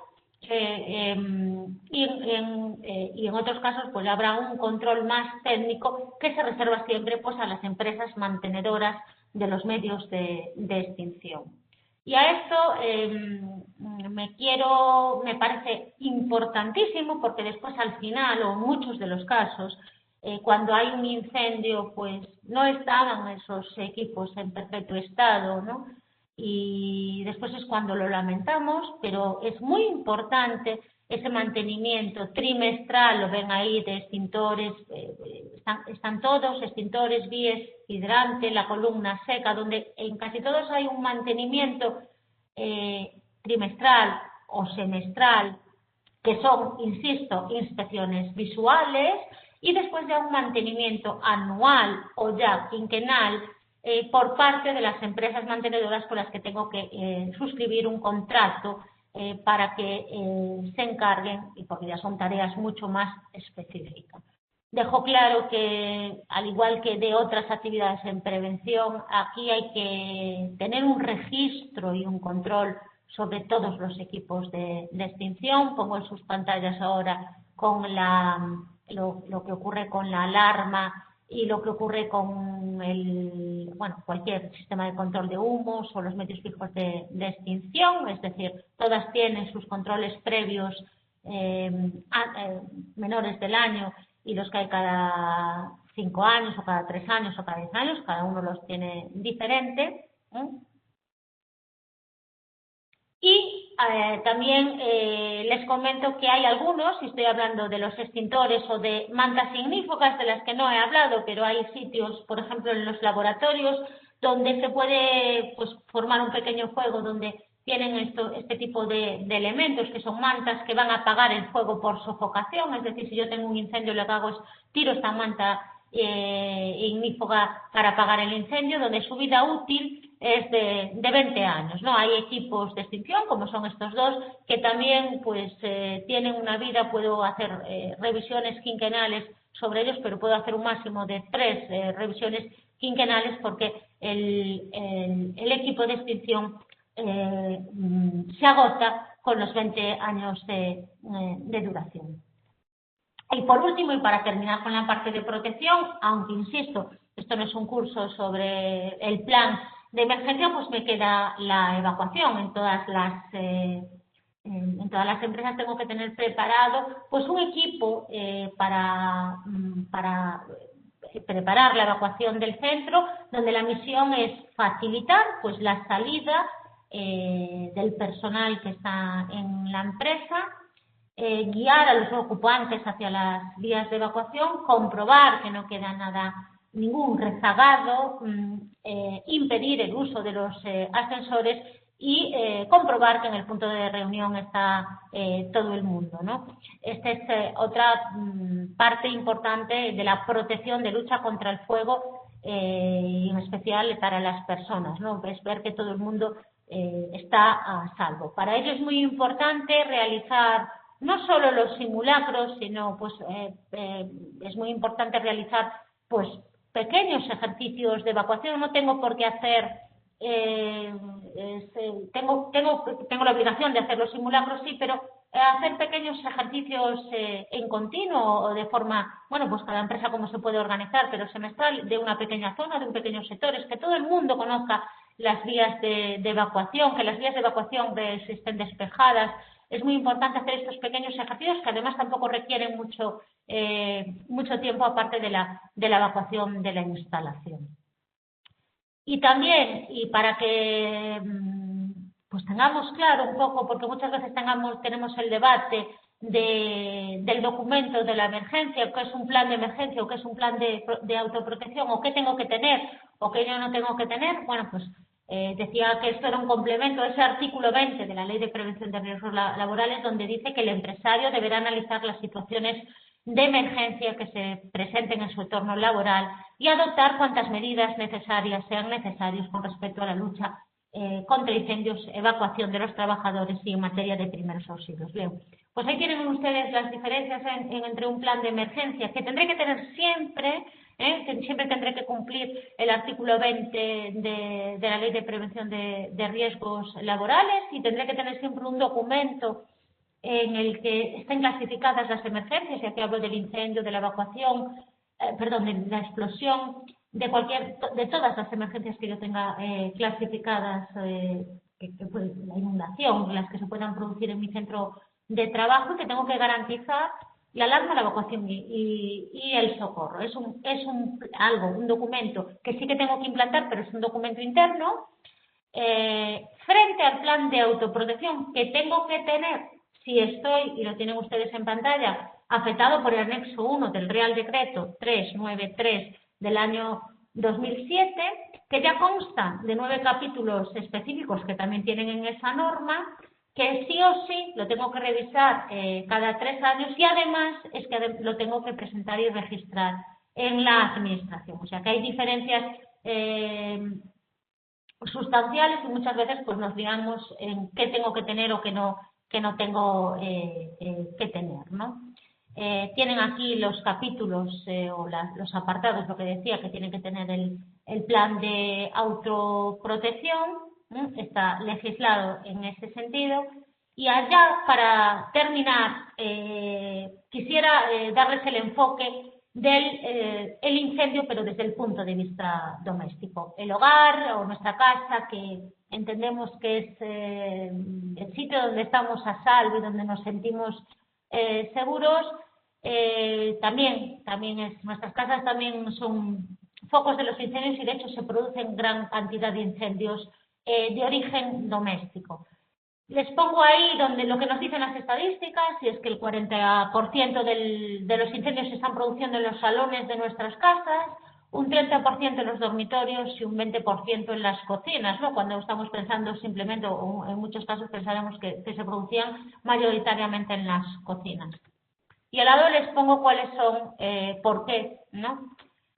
y en otros casos pues habrá un control más técnico que se reserva siempre pues a las empresas mantenedoras de los medios de extinción. Y a esto me parece importantísimo, porque después al final, o en muchos de los casos, cuando hay un incendio, pues no estaban esos equipos en perfecto estado, ¿no? Y después es cuando lo lamentamos, pero es muy importante ese mantenimiento trimestral, lo ven ahí, de extintores, están todos, extintores, vías, hidrante, la columna seca, donde en casi todos hay un mantenimiento trimestral o semestral, que son, insisto, inspecciones visuales, y después ya un mantenimiento anual o ya quinquenal por parte de las empresas mantenedoras con las que tengo que suscribir un contrato para que se encarguen, y porque ya son tareas mucho más específicas. Dejo claro que, al igual que de otras actividades en prevención, aquí hay que tener un registro y un control sobre todos los equipos de extinción. Pongo en sus pantallas ahora con lo que ocurre con la alarma y lo que ocurre con cualquier sistema de control de humos o los medios fijos de extinción, es decir, todas tienen sus controles previos menores del año y los que hay cada 5 años o cada 3 años o cada 10 años, cada uno los tiene diferente. Y también les comento que hay algunos, y estoy hablando de los extintores o de mantas ignífugas, de las que no he hablado, pero hay sitios, por ejemplo, en los laboratorios, donde se puede formar un pequeño fuego, donde tienen este tipo de elementos, que son mantas que van a apagar el fuego por sofocación. Es decir, si yo tengo un incendio, lo que hago es tiro esta manta ignífuga para apagar el incendio, donde su vida útil es de 20 años, ¿no? Hay equipos de extinción, como son estos dos, que también tienen una vida. Puedo hacer revisiones quinquenales sobre ellos, pero puedo hacer un máximo de 3 revisiones quinquenales, porque el equipo de extinción se agota con los 20 años de duración. Y por último, y para terminar con la parte de protección, aunque insisto, esto no es un curso sobre el plan de emergencia, pues me queda la evacuación. En todas las empresas tengo que tener preparado un equipo para preparar la evacuación del centro, donde la misión es facilitar la salida del personal que está en la empresa, guiar a los ocupantes hacia las vías de evacuación, comprobar que no queda ningún rezagado, impedir el uso de los ascensores y comprobar que en el punto de reunión está todo el mundo, ¿no? Esta es otra parte importante de la protección, de lucha contra el fuego, y en especial para las personas, ¿no? Es ver que todo el mundo está a salvo. Para ello es muy importante realizar no solo los simulacros, sino es muy importante realizar pequeños ejercicios de evacuación. No tengo por qué hacer, tengo la obligación de hacer los simulacros, sí, pero hacer pequeños ejercicios en continuo o de forma, cada empresa como se puede organizar, pero semestral, de una pequeña zona, de un pequeño sector, es que todo el mundo conozca las vías de evacuación, que las vías de evacuación estén despejadas. Es muy importante hacer estos pequeños ejercicios, que además tampoco requieren mucho tiempo, aparte de la evacuación de la instalación. Y también, y para que tengamos claro un poco, porque muchas veces tenemos el debate del documento de la emergencia, qué es un plan de emergencia o qué es un plan de autoprotección, o qué tengo que tener o qué yo no tengo que tener. Decía que esto era un complemento a ese artículo 20 de la Ley de Prevención de Riesgos Laborales, donde dice que el empresario deberá analizar las situaciones de emergencia que se presenten en su entorno laboral y adoptar cuantas medidas necesarias sean necesarias con respecto a la lucha contra incendios, evacuación de los trabajadores y en materia de primeros auxilios. Bien, pues ahí tienen ustedes las diferencias entre un plan de emergencia, que tendré que tener siempre, que siempre tendré que cumplir el artículo 20 de la Ley de Prevención de Riesgos Laborales, y tendré que tener siempre un documento en el que estén clasificadas las emergencias, y aquí hablo del incendio, de la evacuación, de la explosión, de todas las emergencias que yo tenga clasificadas, la inundación, las que se puedan producir en mi centro de trabajo, y que tengo que garantizar la alarma, la evacuación y el socorro. Es un documento que sí que tengo que implantar, pero es un documento interno. Frente al plan de autoprotección que tengo que tener sí estoy, y lo tienen ustedes en pantalla, afectado por el anexo 1 del Real Decreto 393 del año 2007, que ya consta de 9 capítulos específicos que también tienen en esa norma, que sí o sí lo tengo que revisar cada 3 años y además es que lo tengo que presentar y registrar en la administración. O sea que hay diferencias sustanciales y muchas veces pues nos digamos en qué tengo que tener o qué no tengo que tener, ¿no? Tienen aquí los capítulos o los apartados, lo que decía, que tienen que tener el plan de autoprotección, está legislado en ese sentido. Y allá, para terminar, quisiera darles el enfoque del el incendio, pero desde el punto de vista doméstico. El hogar o nuestra casa, que entendemos que es el sitio donde estamos a salvo y donde nos sentimos seguros, también nuestras casas también son focos de los incendios y de hecho se producen gran cantidad de incendios de origen doméstico. Les pongo ahí donde lo que nos dicen las estadísticas, y es que el 40% de los incendios se están produciendo en los salones de nuestras casas, un 30% en los dormitorios y un 20% en las cocinas, ¿no? Cuando estamos pensando simplemente, o en muchos casos pensaremos que se producían mayoritariamente en las cocinas. Y al lado les pongo cuáles son, por qué, ¿no?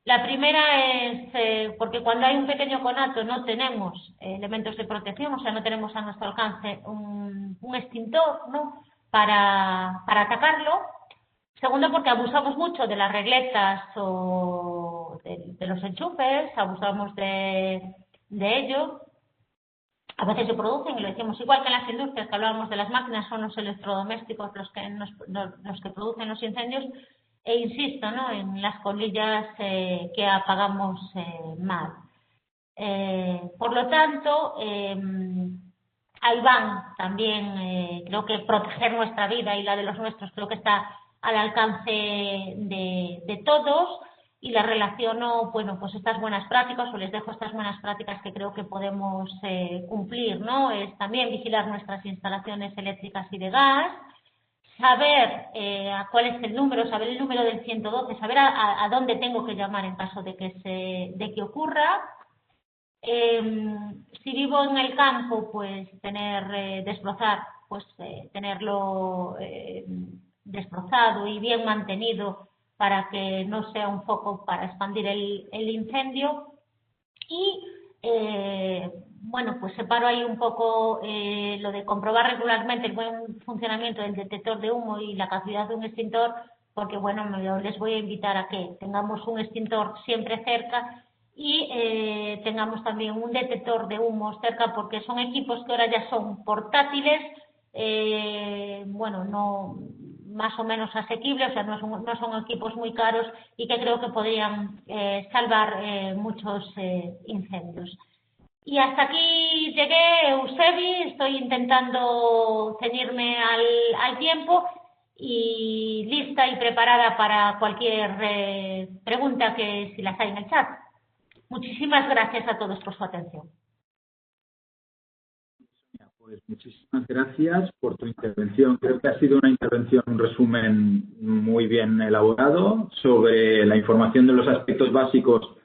La primera es porque cuando hay un pequeño conato no tenemos elementos de protección, o sea, no tenemos a nuestro alcance un extintor, ¿no? para atacarlo. Segundo, porque abusamos mucho de las regletas o de los enchufes, abusamos de ello. A veces se producen, y lo decimos igual que en las industrias, que hablábamos de las máquinas, son los electrodomésticos los que producen los incendios. E insisto, ¿no?, en las colillas que apagamos mal. Por lo tanto, ahí van también, creo que proteger nuestra vida y la de los nuestros creo que está al alcance de todos, y la relaciono, bueno, pues estas buenas prácticas, o les dejo estas buenas prácticas que creo que podemos cumplir, ¿no? Es también vigilar nuestras instalaciones eléctricas y de gas, saber cuál es el número, saber el número del 112, saber a dónde tengo que llamar en caso de que ocurra. Si vivo en el campo, pues tenerlo desbrozado y bien mantenido para que no sea un foco para expandir el incendio. Y bueno, pues separo ahí un poco lo de comprobar regularmente el buen funcionamiento del detector de humo y la capacidad de un extintor, porque bueno, les voy a invitar a que tengamos un extintor siempre cerca y tengamos también un detector de humos cerca, porque son equipos que ahora ya son portátiles, bueno, no más o menos asequibles, o sea, no son equipos muy caros y que creo que podrían salvar muchos incendios. Y hasta aquí llegué, Eusebi, estoy intentando ceñirme al tiempo y lista y preparada para cualquier pregunta que si las hay en el chat. Muchísimas gracias a todos por su atención. Pues muchísimas gracias por tu intervención. Creo que ha sido una intervención, un resumen muy bien elaborado sobre la información de los aspectos básicos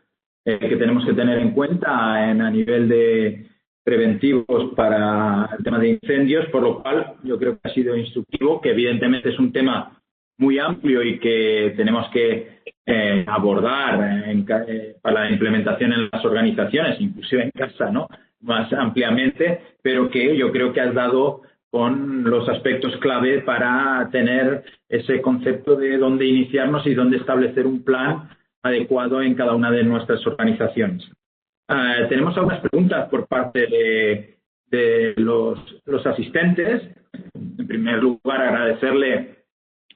que tenemos que tener en cuenta a nivel de preventivos para el tema de incendios, por lo cual yo creo que ha sido instructivo, que evidentemente es un tema muy amplio y que tenemos que abordar para la implementación en las organizaciones, inclusive en casa, ¿no?, más ampliamente, pero que yo creo que has dado con los aspectos clave para tener ese concepto de dónde iniciarnos y dónde establecer un plan adecuado en cada una de nuestras organizaciones. Tenemos algunas preguntas por parte de los asistentes. En primer lugar, agradecerle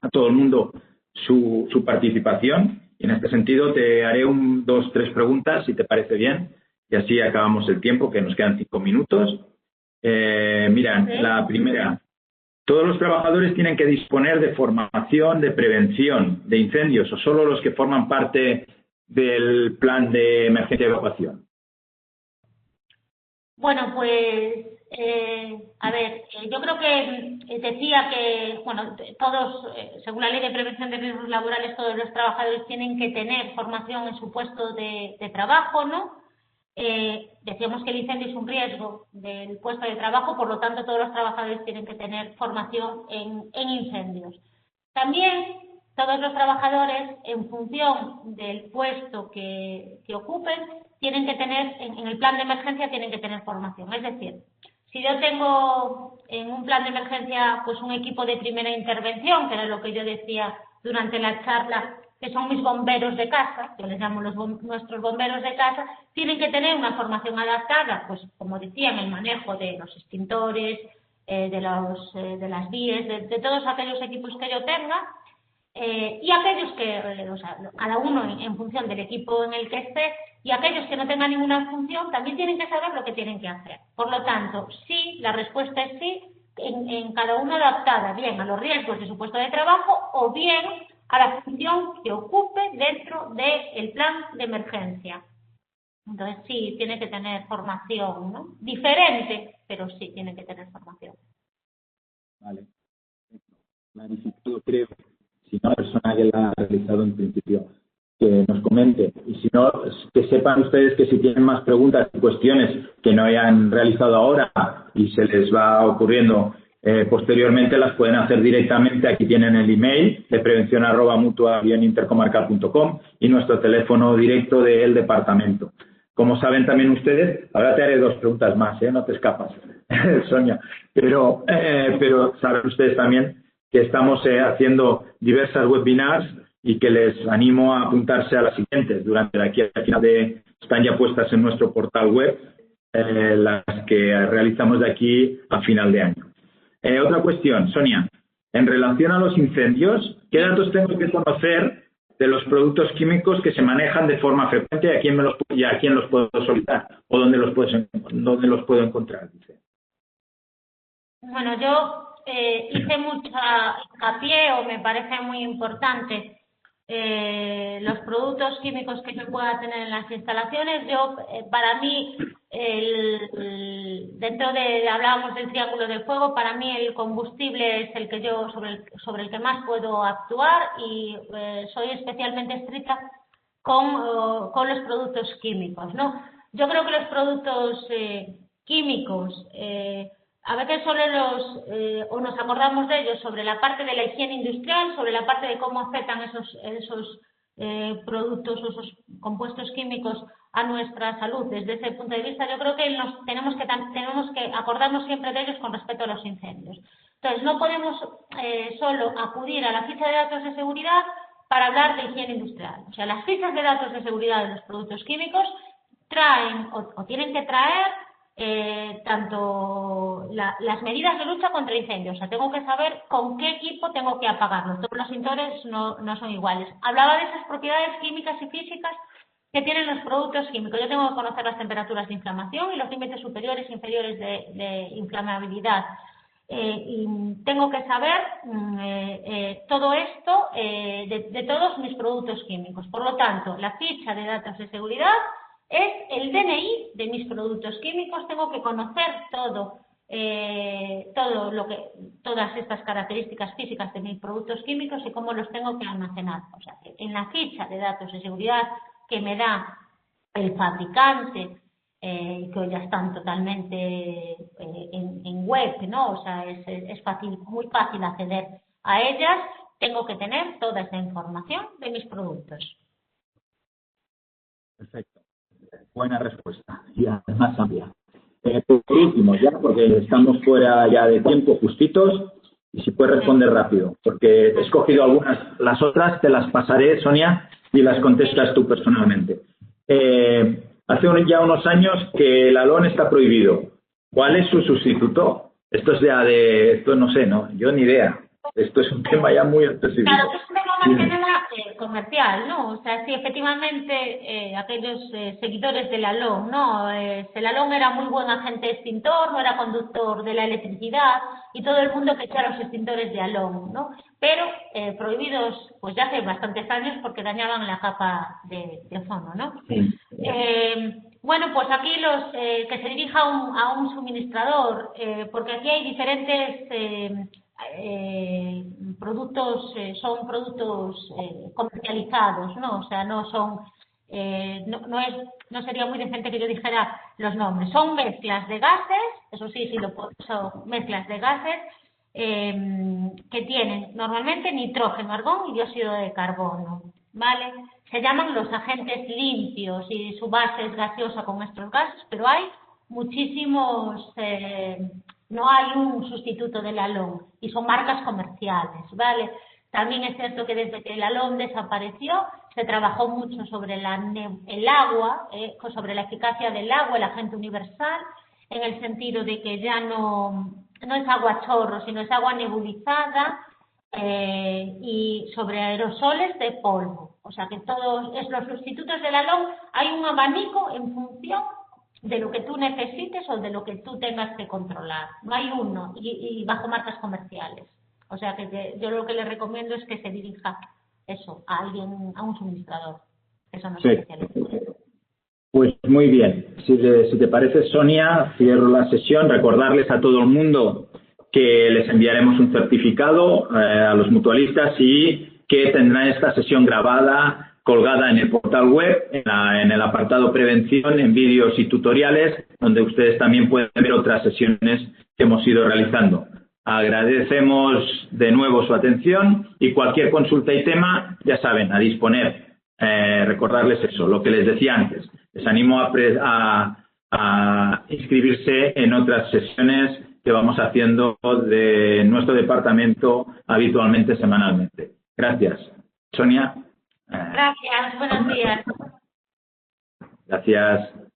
a todo el mundo su participación. Y en este sentido te haré 2, 3 preguntas, si te parece bien, y así acabamos el tiempo, que nos quedan 5 minutos. Mira, la primera. ¿Todos los trabajadores tienen que disponer de formación de prevención de incendios o solo los que forman parte del plan de emergencia y evacuación? Bueno, pues Yo creo que decía que, bueno, todos, según la Ley de Prevención de Riesgos Laborales, todos los trabajadores tienen que tener formación en su puesto de trabajo, ¿no? Decíamos que el incendio es un riesgo del puesto de trabajo, por lo tanto todos los trabajadores tienen que tener formación en incendios. También todos los trabajadores, en función del puesto que ocupen, tienen que tener, en el plan de emergencia tienen que tener formación. Es decir, si yo tengo en un plan de emergencia pues un equipo de primera intervención, que era lo que yo decía durante la charla, que son mis bomberos de casa, yo les llamo nuestros bomberos de casa, tienen que tener una formación adaptada, pues como decía, en el manejo de los extintores, de las vías, de todos aquellos equipos que yo tenga, y aquellos que, cada uno en función del equipo en el que esté, y aquellos que no tengan ninguna función también tienen que saber lo que tienen que hacer. Por lo tanto, sí, la respuesta es sí, en cada uno adaptada bien a los riesgos de su puesto de trabajo o bien a la función que ocupe dentro del plan de emergencia. Entonces sí, tiene que tener formación, ¿no? Diferente, pero sí tiene que tener formación. Vale. Clarificado, creo. Si no, la persona que la ha realizado en principio, que nos comente. Y si no, que sepan ustedes que si tienen más preguntas y cuestiones que no hayan realizado ahora y se les va ocurriendo posteriormente, las pueden hacer directamente. Aquí tienen el email de prevención@mutua-intercomarcal.com y nuestro teléfono directo del departamento. Como saben también ustedes, ahora te haré 2 preguntas más, no te escapas, Sonia, pero saben ustedes también que estamos haciendo diversas webinars y que les animo a apuntarse a las siguientes. Durante aquí al final están ya puestas en nuestro portal web, las que realizamos de aquí a final de año. Otra cuestión, Sonia, en relación a los incendios, ¿qué datos tengo que conocer de los productos químicos que se manejan de forma frecuente y a quién los puedo solicitar o dónde los puedo encontrar? Dice. Bueno, yo hice mucha hincapié, o me parece muy importante, los productos químicos que se pueda tener en las instalaciones. Para mí, dentro de hablábamos del triángulo del fuego, para mí el combustible es el que yo sobre el que más puedo actuar, y soy especialmente estricta con los productos químicos, ¿no? Yo creo que los productos químicos a veces solo o nos acordamos de ellos sobre la parte de la higiene industrial, sobre la parte de cómo afectan esos productos o esos compuestos químicos a nuestra salud. Desde ese punto de vista, yo creo que tenemos que acordarnos siempre de ellos con respecto a los incendios. Entonces, no podemos solo acudir a la ficha de datos de seguridad para hablar de higiene industrial. O sea, las fichas de datos de seguridad de los productos químicos traen o tienen que traer tanto las medidas de lucha contra incendios. O sea, tengo que saber con qué equipo tengo que apagarlos. Todos los extintores no son iguales. Hablaba de esas propiedades químicas y físicas que tienen los productos químicos. Yo tengo que conocer las temperaturas de inflamación y los límites superiores e inferiores de inflamabilidad. Y tengo que saber todo esto de todos mis productos químicos. Por lo tanto, la ficha de datos de seguridad es el DNI de mis productos químicos. Tengo que conocer todas estas características físicas de mis productos químicos y cómo los tengo que almacenar. O sea, que en la ficha de datos de seguridad que me da el fabricante, que hoy ya están totalmente en web, ¿no? O sea, es muy fácil acceder a ellas. Tengo que tener toda esa información de mis productos. Perfecto. Buena respuesta y además amplia. Por último, ya, porque estamos fuera ya de tiempo, justitos, y si puedes responder rápido, porque he escogido algunas, las otras te las pasaré, Sonia, y las contestas tú personalmente. Hace ya unos años que el halón está prohibido. ¿Cuál es su sustituto? Esto esto no sé, ¿no? Yo ni idea. Esto es un tema ya muy específico. Claro, es un tema más que nada comercial, ¿no? O sea, sí, efectivamente, aquellos seguidores del halón, ¿no? El halón era muy buen agente extintor, no era conductor de la electricidad, y todo el mundo quería los extintores de halón, ¿no? Pero prohibidos, pues ya hace bastantes años, porque dañaban la capa de ozono, ¿no? Sí. Bueno, pues aquí que se dirija a un suministrador, porque aquí hay diferentes productos, son productos comercializados, ¿no? O sea, no son, no sería muy decente que yo dijera los nombres. Son mezclas de gases, eso sí, son mezclas de gases que tienen normalmente nitrógeno, argón y dióxido de carbono, ¿vale? Se llaman los agentes limpios y su base es gaseosa con estos gases, pero hay muchísimos, no hay un sustituto del alón y son marcas comerciales, ¿vale? También es cierto que desde que el alón desapareció se trabajó mucho sobre el agua, sobre la eficacia del agua, el agente universal, en el sentido de que ya no es agua a chorro, sino es agua nebulizada, y sobre aerosoles de polvo. O sea que todos los sustitutos del alón, hay un abanico en función de lo que tú necesites o de lo que tú tengas que controlar. No hay uno, y bajo marcas comerciales. O sea que yo lo que le recomiendo es que se dirija eso a alguien, a un suministrador. Eso no es especialista. Pues muy bien. Si te parece, Sonia, cierro la sesión. Recordarles a todo el mundo que les enviaremos un certificado a los mutualistas y que tendrán esta sesión grabada, colgada en el portal web, en el apartado prevención, en vídeos y tutoriales, donde ustedes también pueden ver otras sesiones que hemos ido realizando. Agradecemos de nuevo su atención y cualquier consulta y tema, ya saben, a disponer. Recordarles eso, lo que les decía antes. Les animo a inscribirse en otras sesiones que vamos haciendo de nuestro departamento habitualmente, semanalmente. Gracias. Sonia. Gracias, buenos días. Gracias.